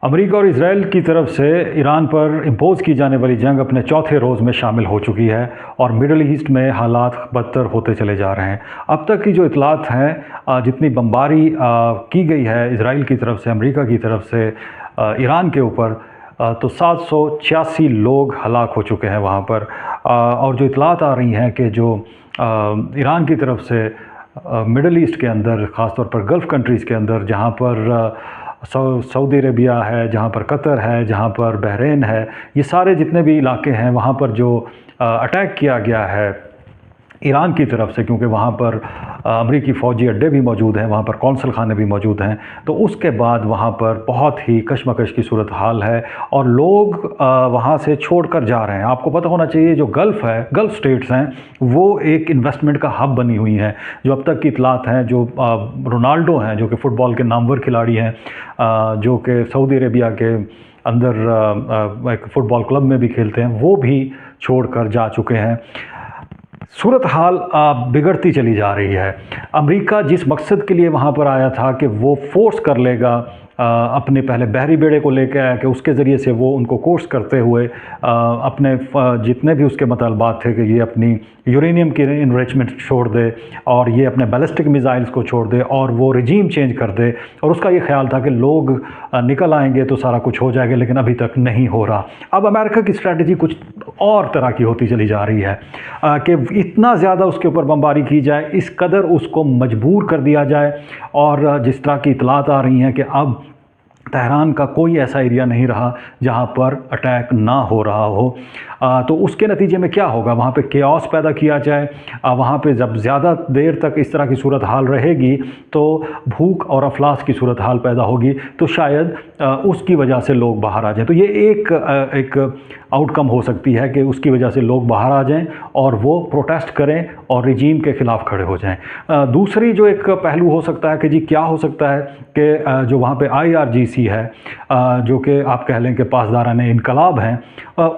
America और Israel की तरफ से ईरान पर इम्पोज़ की जाने वाली जंग अपने चौथे रोज़ में शामिल हो चुकी है और मिडल ईस्ट में हालात बदतर होते चले जा रहे हैं। अब तक की जो इतलात हैं, जितनी बमबारी की गई है इसराइल की तरफ से, अमेरिका की तरफ से ईरान के ऊपर, तो 786 लोग हलाक हो चुके हैं वहाँ पर। और जो इतलात आ रही हैं कि जो ईरान की तरफ से मिडल ईस्ट के अंदर, ख़ास तौर पर गल्फ़ कंट्रीज़ के अंदर, जहाँ पर सऊदी अरेबिया है, जहाँ पर कतर है, जहाँ पर बहरीन है, ये सारे जितने भी इलाके हैं वहाँ पर जो अटैक किया गया है ईरान की तरफ से, क्योंकि वहाँ पर अमरीकी फ़ौजी अड्डे भी मौजूद हैं, वहाँ पर कौंसल खाने भी मौजूद हैं, तो उसके बाद वहाँ पर बहुत ही कशमकश की सूरत हाल है और लोग वहाँ से छोड़कर जा रहे हैं। आपको पता होना चाहिए, जो गल्फ़ है, गल्फ़ स्टेट्स हैं, वो एक इन्वेस्टमेंट का हब बनी हुई हैं। जो अब तक की इतलात हैं, जो रोनाल्डो हैं, जो कि फ़ुटबॉल के नामवर खिलाड़ी हैं, जो कि सऊदी अरेबिया के अंदर एक फ़ुटबॉल क्लब में भी खेलते हैं, वो भी छोड़कर जा चुके हैं। सूरत हाल बिगड़ती चली जा रही है। अमेरिका जिस मकसद के लिए वहाँ पर आया था कि वो फ़ोर्स कर लेगा, अपने पहले बहरी बेड़े को लेकर आया कि उसके ज़रिए से वो उनको कोर्स करते हुए अपने जितने भी उसके मतलबात थे कि ये अपनी यूरेनियम की इनरिचमेंट छोड़ दे और ये अपने बैलिस्टिक मिसाइल्स को छोड़ दे और वो रिजीम चेंज कर दे, और उसका ये ख्याल था कि लोग निकल आएंगे तो सारा कुछ हो जाएगा, लेकिन अभी तक नहीं हो रहा। अब अमेरिका की स्ट्रैटेजी कुछ और तरह की होती चली जा रही है कि इतना ज़्यादा उसके ऊपर बमबारी की जाए, इस कदर उसको मजबूर कर दिया जाए। और जिस तरह की इतलात आ रही हैं कि अब तेहरान का कोई ऐसा एरिया नहीं रहा जहाँ पर अटैक ना हो रहा हो, तो उसके नतीजे में क्या होगा, वहाँ पे केओस पैदा किया जाए। वहाँ पे जब ज़्यादा देर तक इस तरह की सूरत हाल रहेगी तो भूख और अफलास की सूरत हाल पैदा होगी, तो शायद उसकी वजह से लोग बाहर आ जाएं। तो ये एक आउटकम हो सकती है कि उसकी वजह से लोग बाहर आ जाएं और वो प्रोटेस्ट करें और रिजीम के ख़िलाफ़ खड़े हो जाएं। दूसरी जो एक पहलू हो सकता है कि जी क्या हो सकता है कि जो वहाँ पे IRGC है, जो कि आप कह लें कि पासदारान इनकलाब हैं,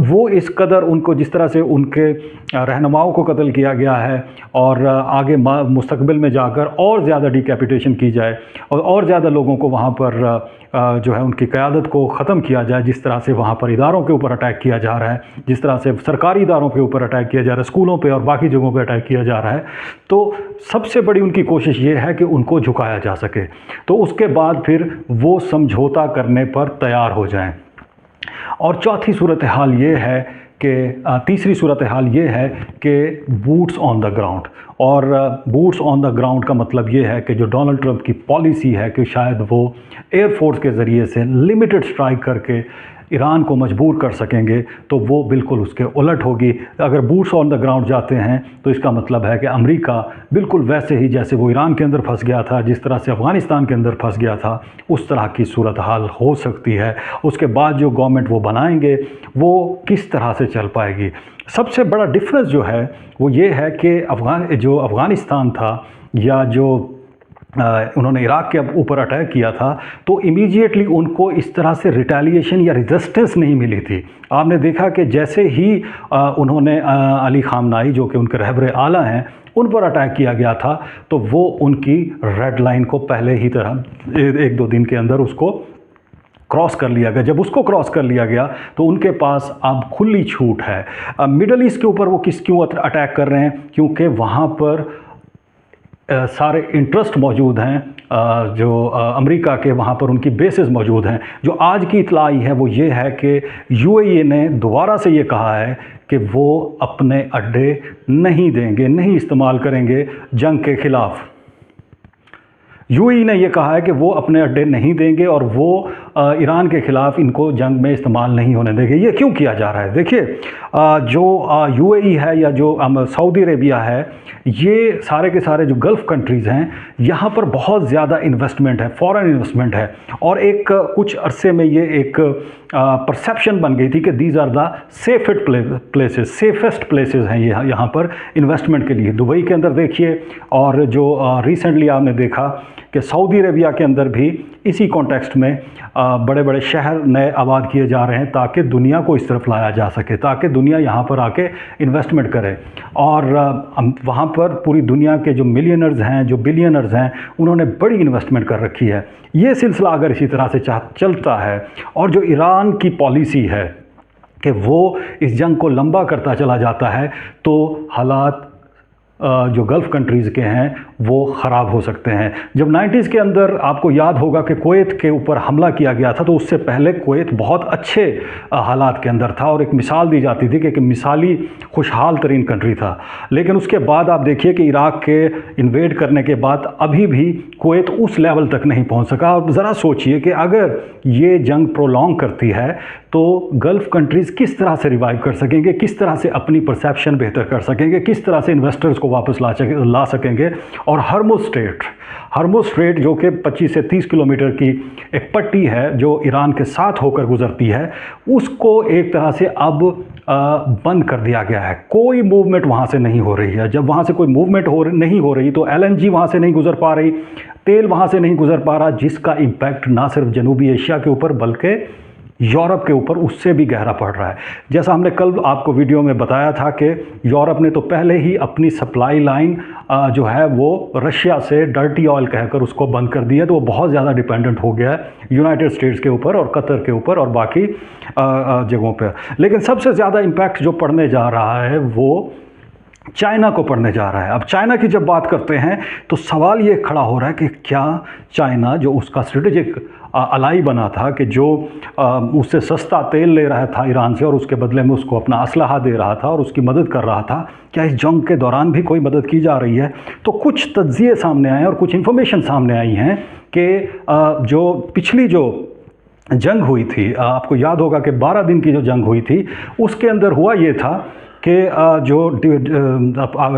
वो इस कदर उनको, जिस तरह से उनके रहनुमाओं को कत्ल किया गया है और आगे मुस्तकबिल में जाकर और ज़्यादा डिकैपिटेशन की जाए और ज़्यादा लोगों को वहाँ पर जो है उनकी क़यादत को ख़त्म किया जाए, जिस तरह से वहाँ पर इदारों के ऊपर अटैक किया जा रहा है, जिस तरह से सरकारी इदारों के ऊपर अटैक किया जा रहा है, स्कूलों पे और बाकी जगहों पे अटैक किया जा रहा है, तो सबसे बड़ी उनकी कोशिश ये है कि उनको झुकाया जा सके, तो उसके बाद फिर वो समझौता करने पर तैयार हो जाएं। और चौथी सूरत हाल ये है कि तीसरी सूरत हाल ये है कि बूट्स ऑन द ग्राउंड। और बूट्स ऑन द ग्राउंड का मतलब ये है कि जो डोनाल्ड ट्रंप की पॉलिसी है कि शायद वो एयरफोर्स के ज़रिए से लिमिटेड स्ट्राइक करके ईरान को मजबूर कर सकेंगे, तो वो बिल्कुल उसके उलट होगी। अगर बूट्स ऑन द ग्राउंड जाते हैं तो इसका मतलब है कि अमेरिका बिल्कुल वैसे ही जैसे वो ईरान के अंदर फंस गया था, जिस तरह से अफ़गानिस्तान के अंदर फंस गया था, उस तरह की सूरत हाल हो सकती है। उसके बाद जो गवर्नमेंट वो बनाएंगे वो किस तरह से चल पाएगी। सबसे बड़ा डिफरेंस जो है वो ये है कि अफ़गानिस्तान था, या जो उन्होंने इराक़ के ऊपर अटैक किया था, तो इमीडिएटली उनको इस तरह से रिटेलिएशन या रेजिस्टेंस नहीं मिली थी। आपने देखा कि जैसे ही उन्होंने अली ख़ामनाई, जो कि उनके रहबर आला हैं, उन पर अटैक किया गया था, तो वो उनकी रेड लाइन को पहले ही तरह 1-2 दिन के अंदर उसको क्रॉस कर लिया गया। जब उसको क्रॉस कर लिया गया तो उनके पास अब खुली छूट है। मिडल ईस्ट के ऊपर वो क्यों अटैक कर रहे हैं? क्योंकि वहाँ पर सारे इंटरेस्ट मौजूद हैं, जो अमेरिका के वहाँ पर उनकी बेसेस मौजूद हैं। जो आज की इत्तला आई है वो ये है कि UAE ने दोबारा से ये कहा है कि वो अपने अड्डे नहीं देंगे, नहीं इस्तेमाल करेंगे जंग के ख़िलाफ़। UAE ने यह कहा है कि वो अपने अड्डे नहीं देंगे और वो ईरान के ख़िलाफ़ इनको जंग में इस्तेमाल नहीं होने देंगे। ये क्यों किया जा रहा है? देखिए, जो UAE है या जो सऊदी अरेबिया है, ये सारे के सारे जो गल्फ़ कंट्रीज़ हैं, यहाँ पर बहुत ज़्यादा इन्वेस्टमेंट है, फॉरेन इन्वेस्टमेंट है। और एक कुछ अरसे में ये एक परसेप्शन बन गई थी कि these are the safest places हैं ये यहाँ पर इन्वेस्टमेंट के लिए। दुबई के अंदर देखिए, और जो रिसेंटली आपने देखा कि सऊदी अरेबिया के अंदर भी इसी कॉन्टेक्स्ट में बड़े बड़े शहर नए आबाद किए जा रहे हैं ताकि दुनिया को इस तरफ लाया जा सके, ताकि दुनिया यहाँ पर आके इन्वेस्टमेंट करे। और वहाँ पर पूरी दुनिया के जो मिलियनर्स हैं, जो बिलियनर्स हैं, उन्होंने बड़ी इन्वेस्टमेंट कर रखी है। ये सिलसिला अगर इसी तरह से चलता है और जो ईरान की पॉलिसी है कि वो इस जंग को लंबा करता चला जाता है, तो हालात जो गल्फ़ कंट्रीज़ के हैं वो ख़राब हो सकते हैं। जब 90s के अंदर आपको याद होगा कि कुवैत के ऊपर हमला किया गया था, तो उससे पहले कुवैत बहुत अच्छे हालात के अंदर था और एक मिसाल दी जाती थी कि एक मिसाली खुशहाल तरीन कंट्री था। लेकिन उसके बाद आप देखिए कि इराक़ के इन्वेड करने के बाद अभी भी कुवैत उस लेवल तक नहीं पहुंच सका। और ज़रा सोचिए कि अगर ये जंग प्रोलॉन्ग करती है तो गल्फ़ कंट्रीज़ किस तरह से रिवाइव कर सकेंगे, किस तरह से अपनी परसेप्शन बेहतर कर सकेंगे, किस तरह से इन्वेस्टर्स को वापस ला सकेंगे। और हर्मुज़ स्ट्रेट जो कि 25 से 30 किलोमीटर की एक पट्टी है जो ईरान के साथ होकर गुज़रती है, उसको एक तरह से अब बंद कर दिया गया है। कोई मूवमेंट वहाँ से नहीं हो रही है। जब वहाँ से कोई मूवमेंट नहीं हो रही तो LNG वहाँ से नहीं गुज़र पा रही, तेल वहाँ से नहीं गुज़र पा रहा, जिसका इम्पैक्ट ना सिर्फ जनूबी एशिया के ऊपर बल्कि यूरोप के ऊपर उससे भी गहरा पड़ रहा है। जैसा हमने कल आपको वीडियो में बताया था कि यूरोप ने तो पहले ही अपनी सप्लाई लाइन जो है वो रशिया से डर्टी ऑयल कहकर उसको बंद कर दिया, तो वो बहुत ज़्यादा डिपेंडेंट हो गया है यूनाइटेड स्टेट्स के ऊपर और कतर के ऊपर और बाकी जगहों पर। लेकिन सबसे ज़्यादा इम्पैक्ट जो पड़ने जा रहा है वो चाइना को पड़ने जा रहा है। अब चाइना की जब बात करते हैं तो सवाल ये खड़ा हो रहा है कि क्या चाइना, जो उसका स्ट्रेटेजिक अलाई बना था, कि जो उससे सस्ता तेल ले रहा था ईरान से और उसके बदले में उसको अपना असलहा दे रहा था और उसकी मदद कर रहा था, क्या इस जंग के दौरान भी कोई मदद की जा रही है? तो कुछ तज्ज़िये सामने आए और कुछ इन्फॉर्मेशन सामने आई हैं कि जो पिछली जो जंग हुई थी, आपको याद होगा कि 12 दिन की जो जंग हुई थी, उसके अंदर हुआ ये था कि जो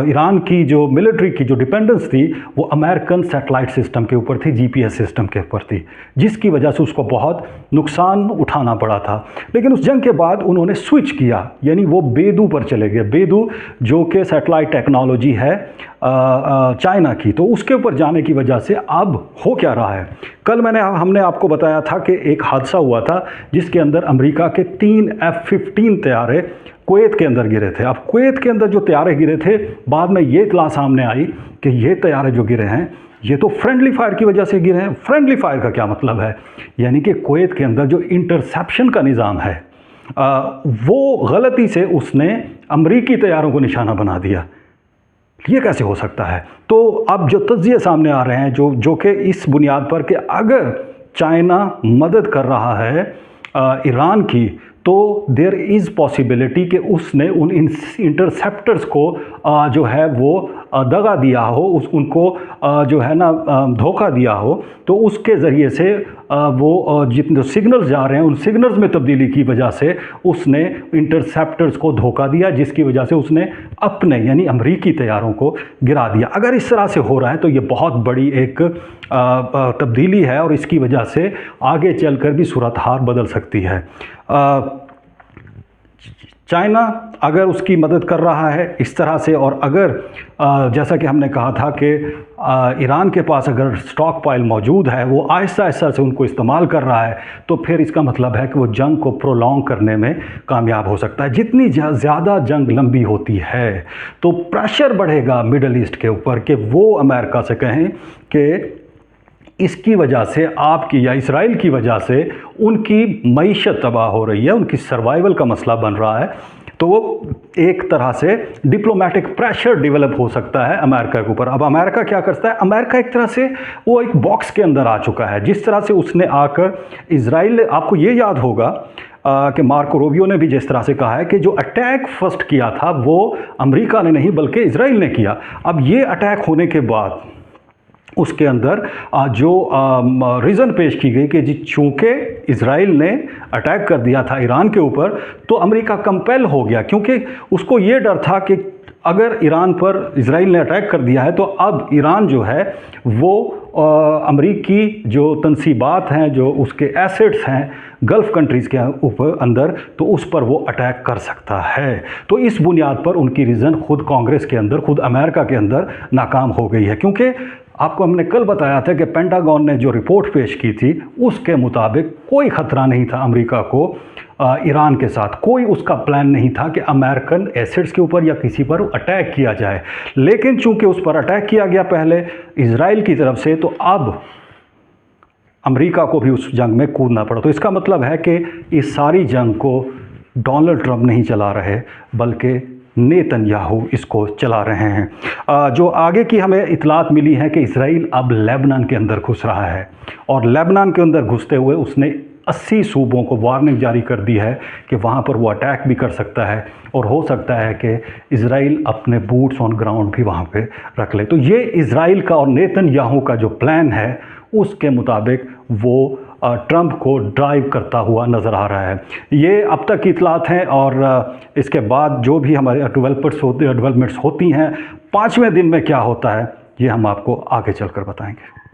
ईरान की जो मिलिट्री की जो डिपेंडेंस थी वो अमेरिकन सैटेलाइट सिस्टम के ऊपर थी, GPS सिस्टम के ऊपर थी, जिसकी वजह से उसको बहुत नुकसान उठाना पड़ा था। लेकिन उस जंग के बाद उन्होंने स्विच किया, यानी वो बेदू पर चले गए। बेदू जो कि सैटेलाइट टेक्नोलॉजी है चाइना की, तो उसके ऊपर जाने की वजह से अब हो क्या रहा है। कल हमने आपको बताया था कि एक हादसा हुआ था जिसके अंदर अमेरिका के 3 F-15 तैयारे कुवैत के अंदर गिरे थे। अब कुवैत के अंदर जो तैयारे गिरे थे, बाद में ये इत्तला सामने आई कि ये तैयारे जो गिरे हैं ये तो फ्रेंडली फायर की वजह से गिरे हैं। फ्रेंडली फायर का क्या मतलब है? यानी कि कुवैत के अंदर जो इंटरसेप्शन का निज़ाम है वो गलती से उसने अमरीकी तैयारों को निशाना बना दिया। ये कैसे हो सकता है? तो अब जो तज्ज़िये सामने आ रहे हैं जो कि इस बुनियाद पर कि अगर चाइना मदद कर रहा है ईरान की, तो देयर इज़ पॉसिबिलिटी कि उसने उन इंटरसेप्टर्स को जो है वो दगा दिया हो, उनको जो है ना धोखा दिया हो, तो उसके ज़रिए से वो जितने सिग्नल्स जा रहे हैं उन सिग्नल्स में तब्दीली की वजह से उसने इंटरसेप्टर्स को धोखा दिया, जिसकी वजह से उसने अपने यानी अमरीकी तैयारों को गिरा दिया। अगर इस तरह से हो रहा है तो ये बहुत बड़ी एक तब्दीली है और इसकी वजह से आगे चलकर भी सूरत हाल बदल सकती है। चाइना अगर उसकी मदद कर रहा है इस तरह से, और अगर जैसा कि हमने कहा था कि ईरान के पास अगर स्टॉक पाइल मौजूद है, वो आहिस्ता आहिस्ता से उनको इस्तेमाल कर रहा है, तो फिर इसका मतलब है कि वो जंग को प्रोलॉन्ग करने में कामयाब हो सकता है। जितनी ज़्यादा जंग लंबी होती है तो प्रेशर बढ़ेगा मिडल ईस्ट के ऊपर कि वो अमेरिका से कहें कि इसकी वजह से आपकी या इसराइल की वजह से उनकी मईशत तबाह हो रही है, उनकी सर्वाइवल का मसला बन रहा है। तो वो एक तरह से डिप्लोमेटिक प्रेशर डेवलप हो सकता है अमेरिका के ऊपर। अब अमेरिका क्या करता है? अमेरिका एक तरह से वो एक बॉक्स के अंदर आ चुका है। जिस तरह से उसने आकर इसराइल, आपको ये याद होगा कि मार्को रूबियो ने भी जिस तरह से कहा है कि जो अटैक फर्स्ट किया था वो अमेरिका ने नहीं बल्कि इसराइल ने किया। अब ये अटैक होने के बाद उसके अंदर जो रीज़न पेश की गई कि चूँकि इसराइल ने अटैक कर दिया था ईरान के ऊपर, तो अमेरिका कंपेल हो गया, क्योंकि उसको ये डर था कि अगर ईरान पर इसराइल ने अटैक कर दिया है तो अब ईरान जो है वो अमरीकी जो तनसीबात हैं, जो उसके एसेट्स हैं गल्फ़ कंट्रीज़ के ऊपर अंदर, तो उस पर वो अटैक कर सकता है। तो इस बुनियाद पर उनकी रीज़न खुद कांग्रेस के अंदर, खुद अमेरिका के अंदर नाकाम हो गई है, क्योंकि आपको हमने कल बताया था कि पेंटागन ने जो रिपोर्ट पेश की थी उसके मुताबिक कोई ख़तरा नहीं था अमेरिका को ईरान के साथ, कोई उसका प्लान नहीं था कि अमेरिकन एसेट्स के ऊपर या किसी पर अटैक किया जाए। लेकिन चूंकि उस पर अटैक किया गया पहले इजराइल की तरफ से, तो अब अमेरिका को भी उस जंग में कूदना पड़ा। तो इसका मतलब है कि इस सारी जंग को डोनाल्ड ट्रंप नहीं चला रहे बल्कि नेतन्याहू इसको चला रहे हैं। जो आगे की हमें इतलात मिली है कि इसराइल अब लेबनान के अंदर घुस रहा है और लेबनान के अंदर घुसते हुए उसने 80 सूबों को वार्निंग जारी कर दी है कि वहाँ पर वो अटैक भी कर सकता है और हो सकता है कि इजराइल अपने बूट्स ऑन ग्राउंड भी वहाँ पे रख ले। तो ये इजराइल का और नेतन्याहू का जो प्लान है उसके मुताबिक वो ट्रंप को ड्राइव करता हुआ नज़र आ रहा है। ये अब तक की इतलात हैं और इसके बाद जो भी हमारे डेवलपमेंट्स होती हैं 5वें दिन में क्या होता है ये हम आपको आगे चलकर बताएंगे।